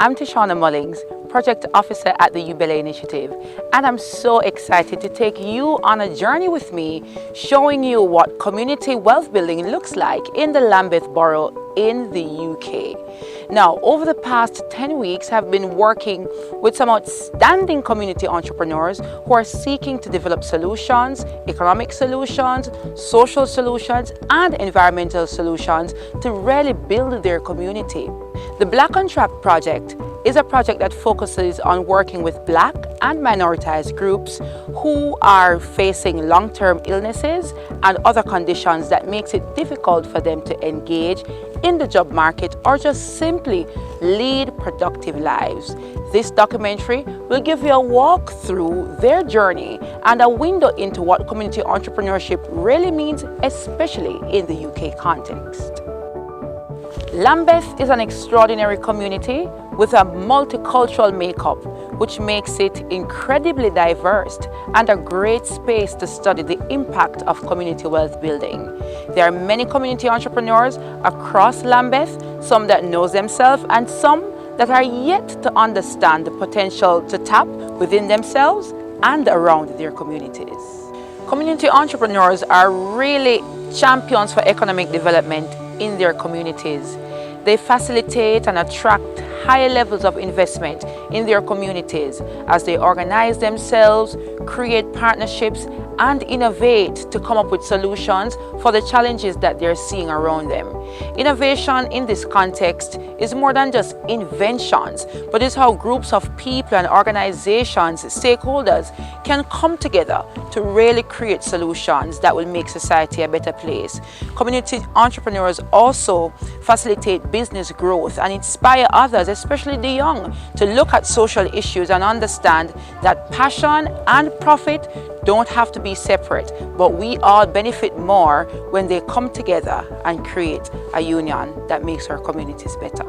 I'm Tishana Mullings, Project Officer at the Ubele Initiative, and I'm so excited to take you on a journey with me, showing you what community wealth building looks like in the Lambeth Borough in the UK. Now, over the past 10 weeks, I've been working with some outstanding community entrepreneurs who are seeking to develop solutions, economic solutions, social solutions, and environmental solutions to really build their community. The Black on Track project is a project that focuses on working with Black and minoritized groups who are facing long-term illnesses and other conditions that makes it difficult for them to engage in the job market or just simply lead productive lives. This documentary will give you a walk through their journey and a window into what community entrepreneurship really means, especially in the UK context. Lambeth is an extraordinary community with a multicultural makeup, which makes it incredibly diverse and a great space to study the impact of community wealth building. There are many community entrepreneurs across Lambeth, some that know themselves and some that are yet to understand the potential to tap within themselves and around their communities. Community entrepreneurs are really champions for economic development in their communities. They facilitate and attract higher levels of investment in their communities as they organize themselves, create partnerships, and innovate to come up with solutions for the challenges that they're seeing around them. Innovation in this context is more than just inventions, but is how groups of people and organizations, stakeholders, can come together to really create solutions that will make society a better place. Community entrepreneurs also facilitate business growth and inspire others, especially the young, to look at social issues and understand that passion and profit don't have to be separate, but we all benefit more when they come together and create a union that makes our communities better.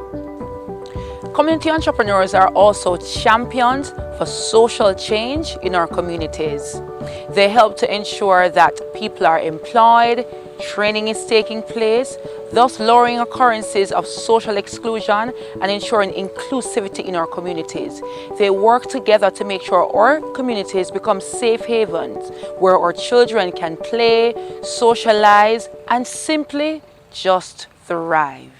Community entrepreneurs are also champions for social change in our communities. They help to ensure that people are employed, training is taking place, thus lowering occurrences of social exclusion and ensuring inclusivity in our communities. They work together to make sure our communities become safe havens where our children can play, socialize, and simply just thrive.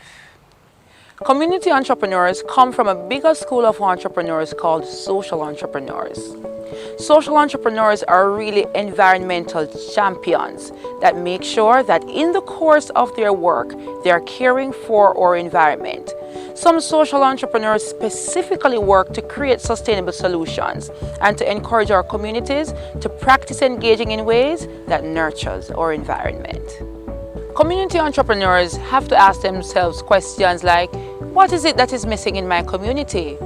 Community entrepreneurs come from a bigger school of entrepreneurs called social entrepreneurs. Social entrepreneurs are really environmental champions that make sure that in the course of their work, they are caring for our environment. Some social entrepreneurs specifically work to create sustainable solutions and to encourage our communities to practice engaging in ways that nurtures our environment. Community entrepreneurs have to ask themselves questions like, what is it that is missing in my community?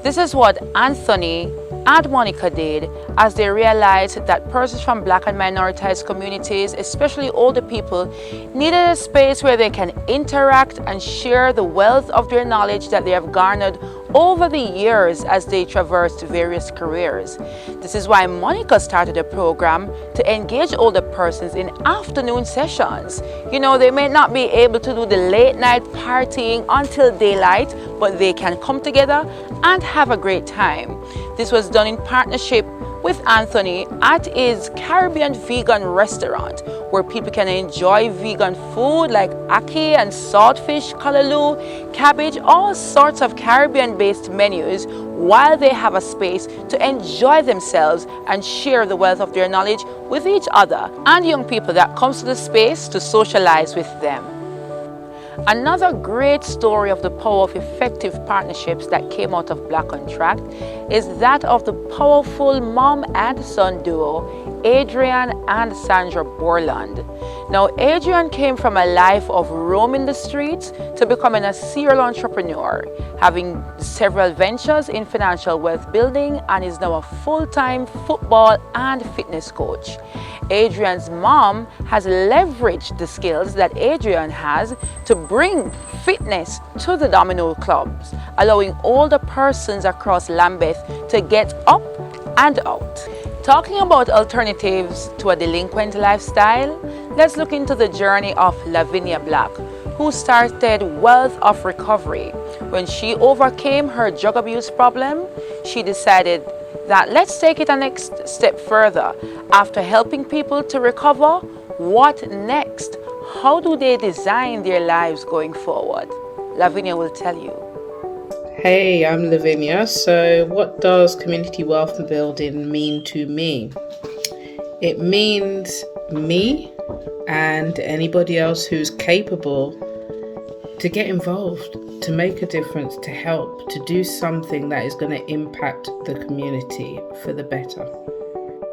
This is what Anthony and Monica did as they realized that persons from Black and minoritized communities, especially older people, needed a space where they can interact and share the wealth of their knowledge that they have garnered over the years as they traversed various careers. This is why Monica started a program to engage older persons in afternoon sessions. You know, they may not be able to do the late night partying until daylight, but they can come together and have a great time. This was done in partnership with Anthony at his Caribbean vegan restaurant where people can enjoy vegan food like ackee and saltfish, callaloo, cabbage, all sorts of Caribbean-based menus while they have a space to enjoy themselves and share the wealth of their knowledge with each other and young people that comes to the space to socialize with them. Another great story of the power of effective partnerships that came out of Black on Track is that of the powerful mom and son duo, Adrian and Sandra Borland. Now, Adrian came from a life of roaming the streets to becoming a serial entrepreneur, having several ventures in financial wealth building, and is now a full-time football and fitness coach. Adrian's mom has leveraged the skills that Adrian has to bring fitness to the domino clubs, allowing older persons across Lambeth to get up and out. Talking about alternatives to a delinquent lifestyle, let's look into the journey of Lavinia Black, who started Wealth of Recovery. When she overcame her drug abuse problem, she decided that let's take it a next step further. After helping people to recover, what next? How do they design their lives going forward? Lavinia will tell you. Hey, I'm Lavinia. So, what does community wealth building mean to me? It means me and anybody else who's capable to get involved, to make a difference, to help, to do something that is going to impact the community for the better.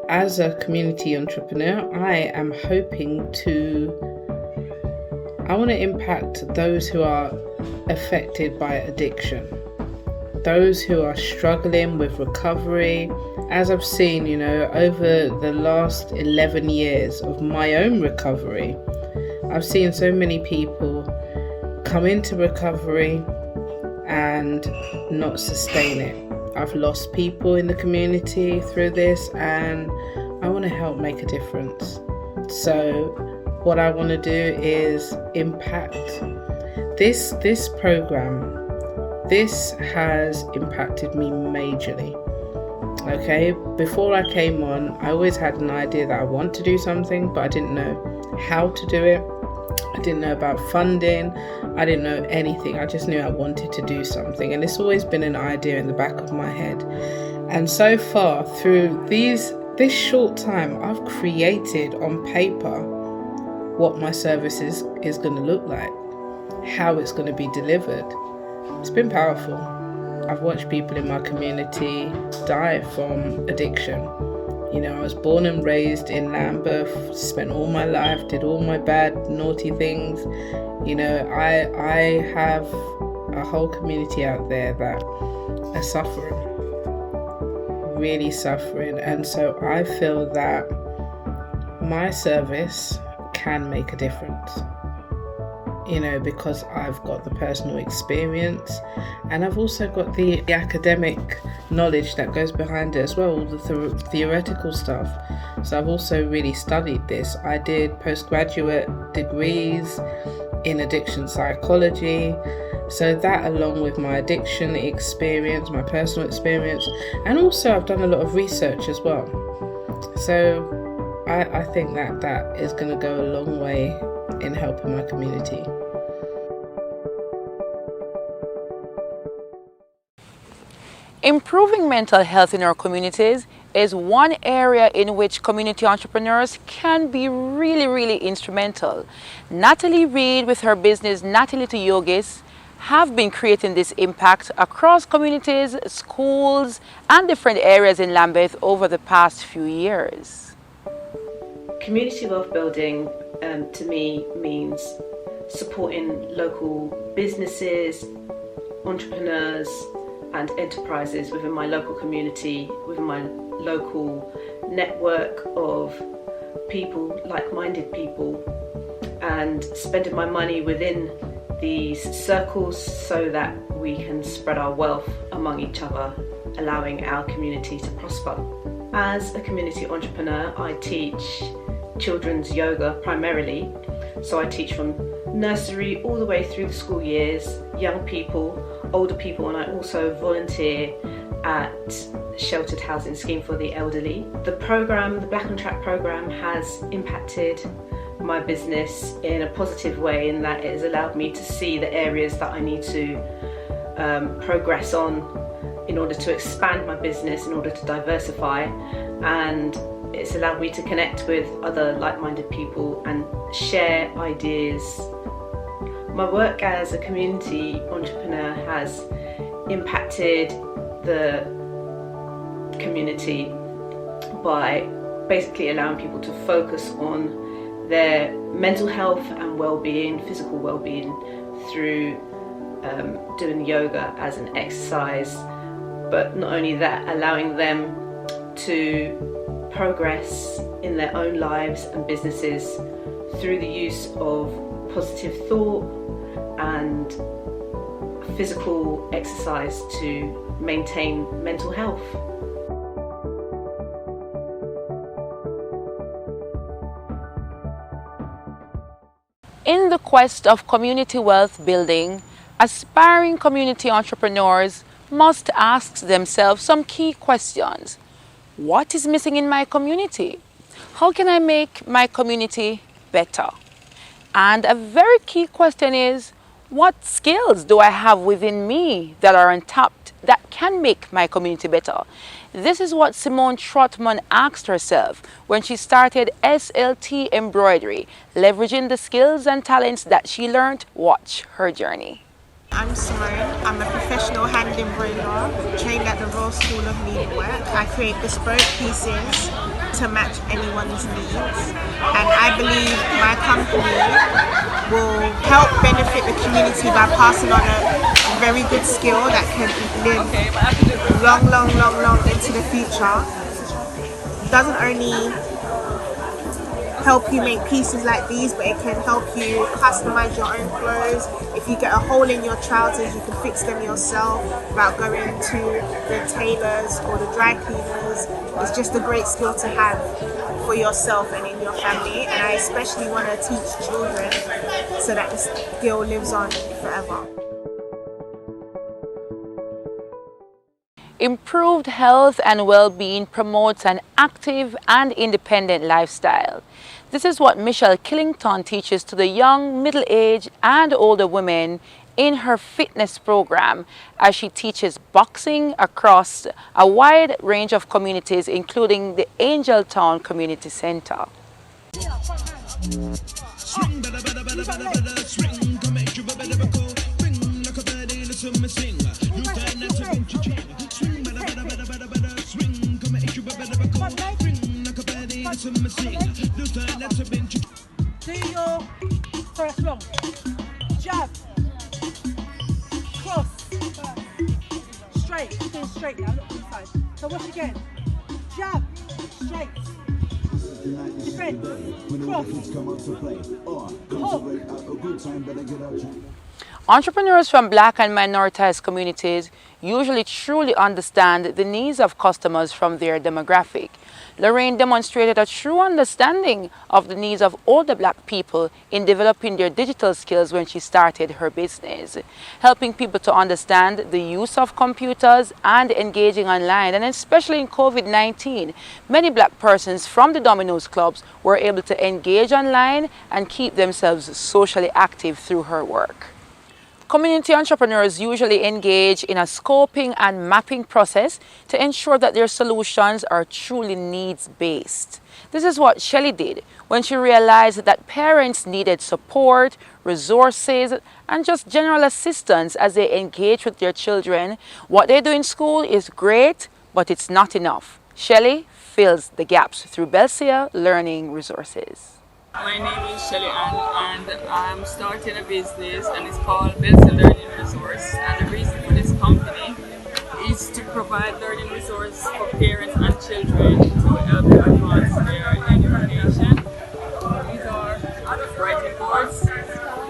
As a community entrepreneur, I want to impact those who are affected by addiction, those who are struggling with recovery. As I've seen, over the last 11 years of my own recovery, I've seen so many people come into recovery and not sustain it. I've lost people in the community through this, and I want to help make a difference. So what I want to do is impact this program. This has impacted me majorly. Okay, before I came on, I always had an idea that I want to do something, but I didn't know how to do it. I didn't know about funding. I didn't know anything. I just knew I wanted to do something, and it's always been an idea in the back of my head. And so far, through this short time, I've created on paper what my service is going to look like, how it's going to be delivered. It's been powerful. I've watched people in my community die from addiction. I was born and raised in Lambeth, spent all my life, did all my bad, naughty things. I have a whole community out there that are suffering, really suffering. And so I feel that my service can make a difference. Because I've got the personal experience, and I've also got the academic knowledge that goes behind it as well, all the theoretical stuff. So I've also really studied this. I did postgraduate degrees in addiction psychology. So that, along with my addiction experience, my personal experience, and also I've done a lot of research as well. So I think that is going to go a long way in helping my community. Improving mental health in our communities is one area in which community entrepreneurs can be really, really instrumental. Natalie Reed, with her business Natalie to Yogis, have been creating this impact across communities, schools, and different areas in Lambeth over the past few years. Community wealth building to me means supporting local businesses, entrepreneurs, and enterprises within my local community, within my local network of people, like-minded people, and spending my money within these circles so that we can spread our wealth among each other, allowing our community to prosper. As a community entrepreneur, I teach children's yoga primarily. So I teach from nursery all the way through the school years, young people, older people, and I also volunteer at Sheltered Housing Scheme for the Elderly. The program, the Black on Track program, has impacted my business in a positive way, in that it has allowed me to see the areas that I need to progress on in order to expand my business, in order to diversify, and it's allowed me to connect with other like-minded people and share ideas. My work as a community entrepreneur has impacted the community by basically allowing people to focus on their mental health and well-being, physical well-being, through doing yoga as an exercise. But not only that, allowing them to progress in their own lives and businesses through the use of positive thought and physical exercise to maintain mental health. In the quest of community wealth building, aspiring community entrepreneurs must ask themselves some key questions. What is missing in my community? How can I make my community better? And a very key question is, what skills do I have within me that are untapped that can make my community better? This is what Simone Trotman asked herself when she started SLT Embroidery, leveraging the skills and talents that she learned. Watch her journey. I'm Simone. I'm a professional hand embroiderer trained at the Royal School of Needlework. I create bespoke pieces to match anyone's needs, and I believe my company will help benefit the community by passing on a very good skill that can live long into the future. It doesn't only help you make pieces like these, but it can help you customize your own clothes. If you get a hole in your trousers, you can fix them yourself without going to the tailors or the dry cleaners. It's just a great skill to have for yourself and in your family, and I especially want to teach children so that the skill lives on forever. Improved health and well-being promotes an active and independent lifestyle. This is what Michelle Killington teaches to the young, middle-aged and older women in her fitness program, as she teaches boxing across a wide range of communities, including the Angeltown Community Center. Do your first long jab, cross, straight, still straight now, look to the side. So watch again, jab, straight, defend, cross, hook. Entrepreneurs from Black and minoritized communities usually truly understand the needs of customers from their demographic. Lorraine demonstrated a true understanding of the needs of older Black people in developing their digital skills when she started her business, helping people to understand the use of computers and engaging online. And especially in COVID-19, many Black persons from the Domino's clubs were able to engage online and keep themselves socially active through her work. Community entrepreneurs usually engage in a scoping and mapping process to ensure that their solutions are truly needs-based. This is what Shelley did when she realized that parents needed support, resources, and just general assistance as they engage with their children. What they do in school is great, but it's not enough. Shelley fills the gaps through Belsia Learning Resources. My name is Shelly Ann, and I'm starting a business, and it's called Belsia Learning Resource. And the reason for this company is to provide learning resource for parents and children to help them advance their education. These are writing boards.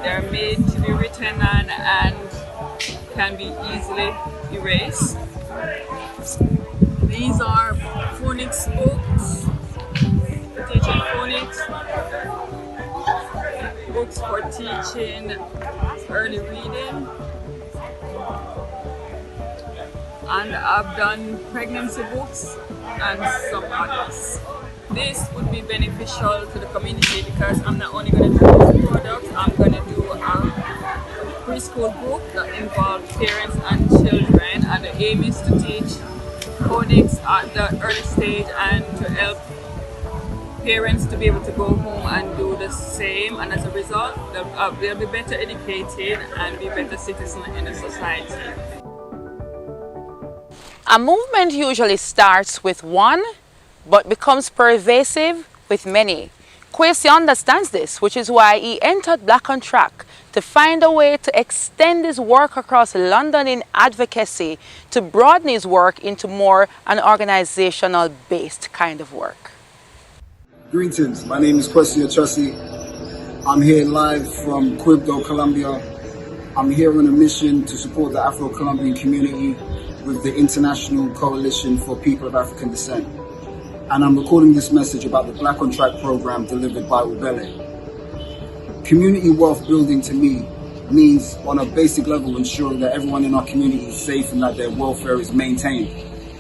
They're made to be written on and can be easily erased. These are phonics books, teaching phonics, books for teaching early reading, and I've done pregnancy books and some others. This would be beneficial to the community because I'm not only going to do those products, I'm going to do a preschool book that involves parents and children, and the aim is to teach phonics at the early stage and to help parents to be able to go home and do the same, and as a result they'll be better educated and be better citizens in the society. A movement usually starts with one but becomes pervasive with many. Kwesi understands this, which is why he entered Black on Track to find a way to extend his work across London in advocacy, to broaden his work into more an organizational based kind of work. Greetings, my name is Kwesi Achussi. I'm here live from Quibdó, Colombia. I'm here on a mission to support the Afro-Colombian community with the International Coalition for People of African Descent. And I'm recording this message about the Black on Track program delivered by Ubele. Community wealth building to me means, on a basic level, ensuring that everyone in our community is safe and that their welfare is maintained.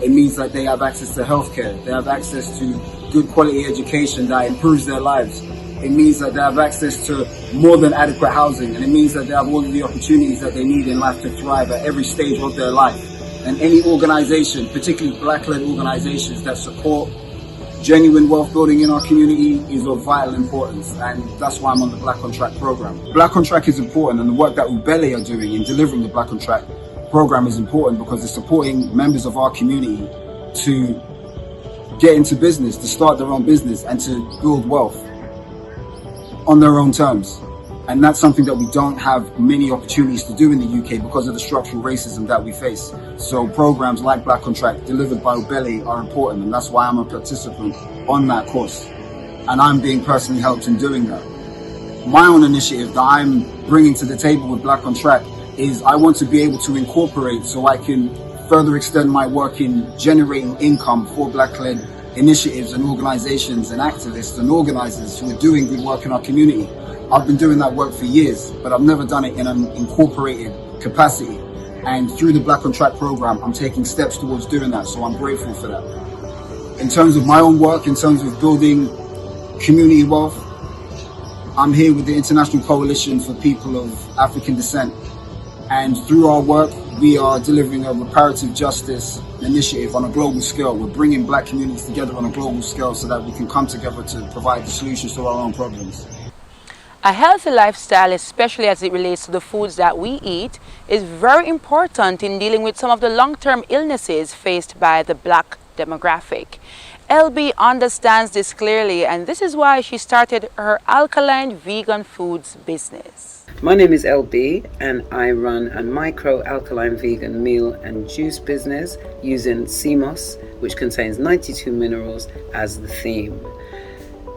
It means that they have access to healthcare, they have access to good quality education that improves their lives. It means that they have access to more than adequate housing, and it means that they have all of the opportunities that they need in life to thrive at every stage of their life. And any organization, particularly black-led organizations that support genuine wealth building in our community, is of vital importance, and that's why I'm on the Black on Track program. Black on Track is important, and the work that Ubele are doing in delivering the Black on Track program is important because it's supporting members of our community to get into business, to start their own business and to build wealth on their own terms. And that's something that we don't have many opportunities to do in the UK because of the structural racism that we face. So programs like Black on Track delivered by Ubele are important, and that's why I'm a participant on that course. And I'm being personally helped in doing that. My own initiative that I'm bringing to the table with Black on Track is I want to be able to incorporate so I can further extend my work in generating income for black-led initiatives and organizations and activists and organizers who are doing good work in our community. I've been doing that work for years, but I've never done it in an incorporated capacity. And through the Black on Track program, I'm taking steps towards doing that, so I'm grateful for that. In terms of my own work, in terms of building community wealth, I'm here with the International Coalition for People of African Descent. And through our work, we are delivering a reparative justice initiative on a global scale. We're bringing black communities together on a global scale so that we can come together to provide the solutions to our own problems. A healthy lifestyle, especially as it relates to the foods that we eat, is very important in dealing with some of the long-term illnesses faced by the black demographic. LB understands this clearly, and this is why she started her alkaline vegan foods business. My name is LB, and I run a micro alkaline vegan meal and juice business using CMOS, which contains 92 minerals, as the theme.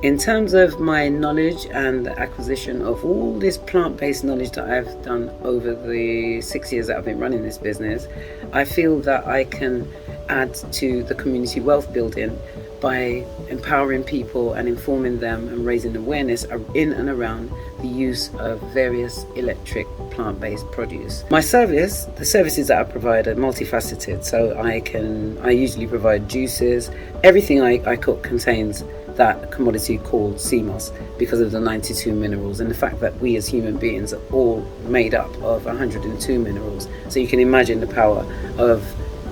In terms of my knowledge and the acquisition of all this plant-based knowledge that I've done over the 6 years that I've been running this business, I feel that I can add to the community wealth building by empowering people and informing them and raising awareness in and around the use of various electric plant-based produce. The services that I provide are multifaceted. So I usually provide juices. Everything I cook contains that commodity called CMOS because of the 92 minerals and the fact that we as human beings are all made up of 102 minerals. So you can imagine the power of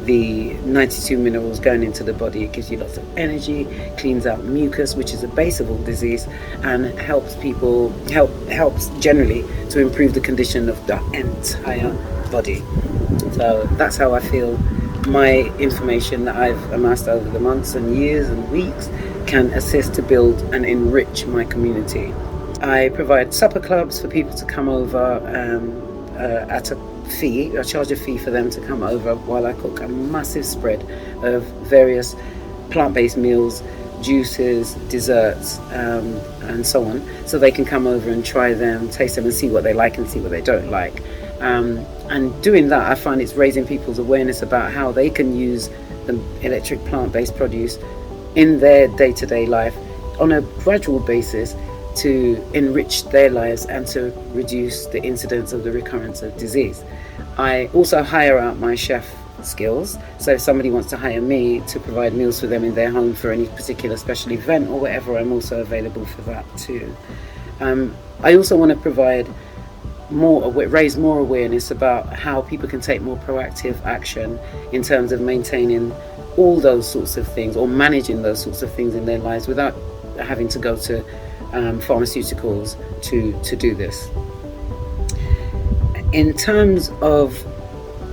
the 92 minerals going into the body. It gives you lots of energy, cleans out mucus, which is the base of all disease, and helps generally to improve the condition of the entire body. So that's how I feel my information that I've amassed over the months and years and weeks can assist to build and enrich my community. I provide supper clubs for people to come over at a fee. I charge a fee for them to come over while I cook a massive spread of various plant-based meals, juices, desserts, and so on, so they can come over and try them, taste them, and see what they like and see what they don't like. And doing that, I find it's raising people's awareness about how they can use the electric plant-based produce in their day-to-day life on a gradual basis to enrich their lives and to reduce the incidence of the recurrence of disease. I also hire out my chef skills, so if somebody wants to hire me to provide meals for them in their home for any particular special event or whatever, I'm also available for that too. I also want to provide raise more awareness about how people can take more proactive action in terms of maintaining all those sorts of things or managing those sorts of things in their lives without having to go to pharmaceuticals to do this. In terms of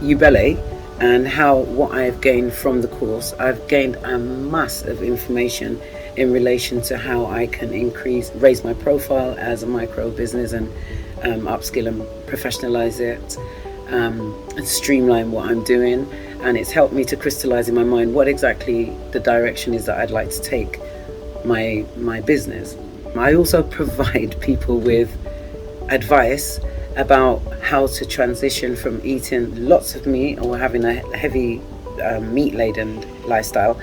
Ubele and what I have gained from the course, I've gained a mass of information in relation to how I can raise my profile as a micro business and upskill and professionalize it and streamline what I'm doing. And it's helped me to crystallize in my mind what exactly the direction is that I'd like to take my business. I also provide people with advice about how to transition from eating lots of meat or having a heavy meat-laden lifestyle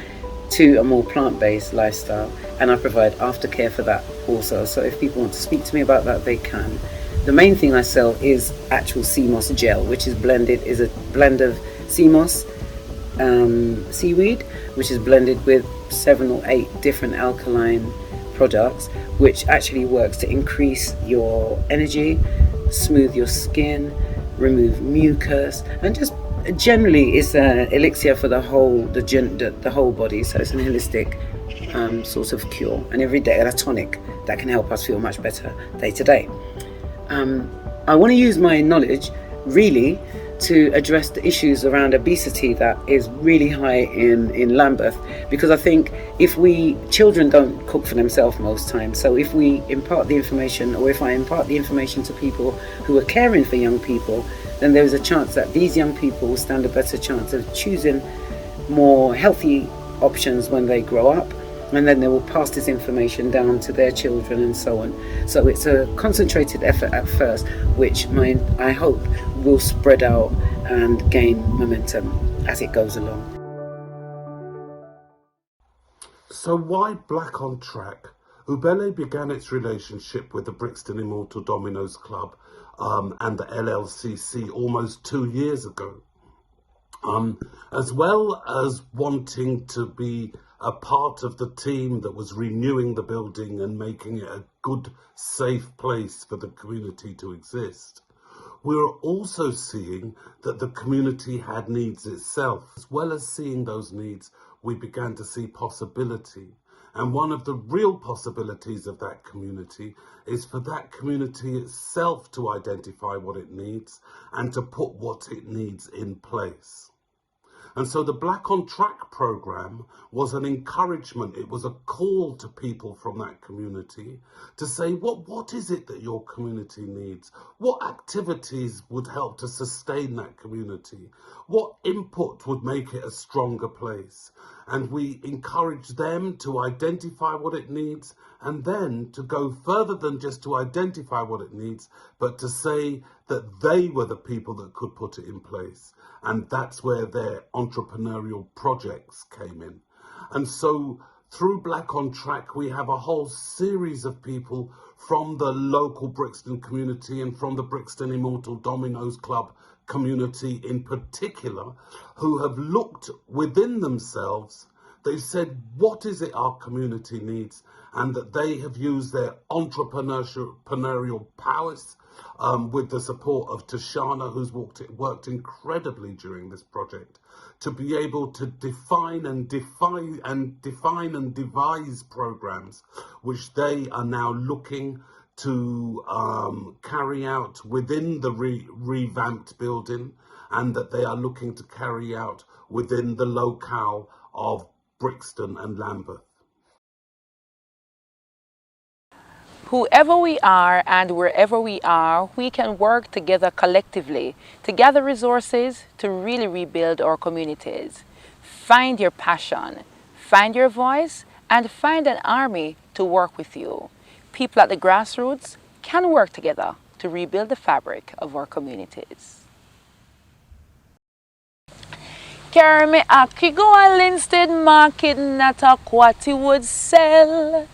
to a more plant-based lifestyle, and I provide aftercare for that also. So if people want to speak to me about that, they can. The main thing I sell is actual sea moss gel, which is a blend of sea moss, seaweed, which is blended with 7 or 8 different alkaline products, which actually works to increase your energy, smooth your skin, remove mucus, and just generally is an elixir for the whole body. So it's an holistic sort of cure, and every day a tonic that can help us feel much better day to day. I want to use my knowledge really to address the issues around obesity that is really high in Lambeth, because I think children don't cook for themselves most times, so if we impart the information, or if I impart the information to people who are caring for young people, then there is a chance that these young people will stand a better chance of choosing more healthy options when they grow up, and then they will pass this information down to their children and so on. So it's a concentrated effort at first, which I hope will spread out and gain momentum as it goes along. So why Black on Track? Ubele began its relationship with the Brixton Immortal Dominoes Club and the LLCC almost 2 years ago. As well as wanting to be a part of the team that was renewing the building and making it a good, safe place for the community to exist, we were also seeing that the community had needs itself. As well as seeing those needs, we began to see possibility. And one of the real possibilities of that community is for that community itself to identify what it needs and to put what it needs in place. And so the Black on Track program was an encouragement. It was a call to people from that community to say, what is it that your community needs? What activities would help to sustain that community? What input would make it a stronger place? And we encourage them to identify what it needs, and then to go further than just to identify what it needs, but to say that they were the people that could put it in place. And that's where their entrepreneurial projects came in. And so through Black on Track, we have a whole series of people from the local Brixton community and from the Brixton Immortal Dominoes Club community in particular, who have looked within themselves. They've said, what is it our community needs? And that they have used their entrepreneurial powers with the support of Tashana, who's worked incredibly during this project, to be able to define and devise programs which they are now looking to carry out within the revamped building, and that they are looking to carry out within the locale of Brixton and Lambeth. Whoever we are and wherever we are, we can work together collectively to gather resources to really rebuild our communities. Find your passion, find your voice, and find an army to work with you. People at the grassroots can work together to rebuild the fabric of our communities. Carry me aki go a Linstead market, not a quati would sell.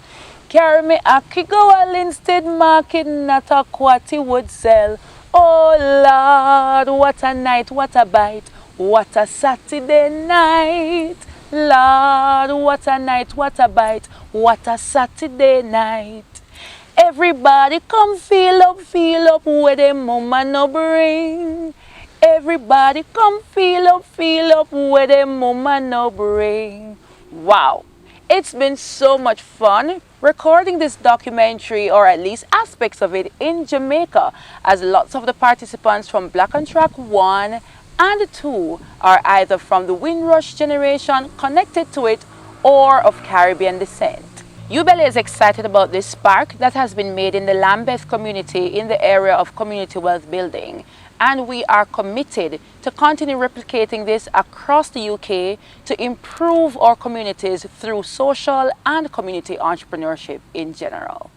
Carry me aki go a Linstead market, not a quati would sell. Oh Lord, what a night, what a bite, what a Saturday night. Lord, what a night, what a bite, what a Saturday night. Everybody come feel up where the mama no bring. Everybody come feel up where the mama no bring. Wow, it's been so much fun recording this documentary, or at least aspects of it, in Jamaica, as lots of the participants from Black on Track 1 and 2 are either from the Windrush generation connected to it or of Caribbean descent. Ubele is excited about this spark that has been made in the Lambeth community in the area of community wealth building, and we are committed to continue replicating this across the UK to improve our communities through social and community entrepreneurship in general.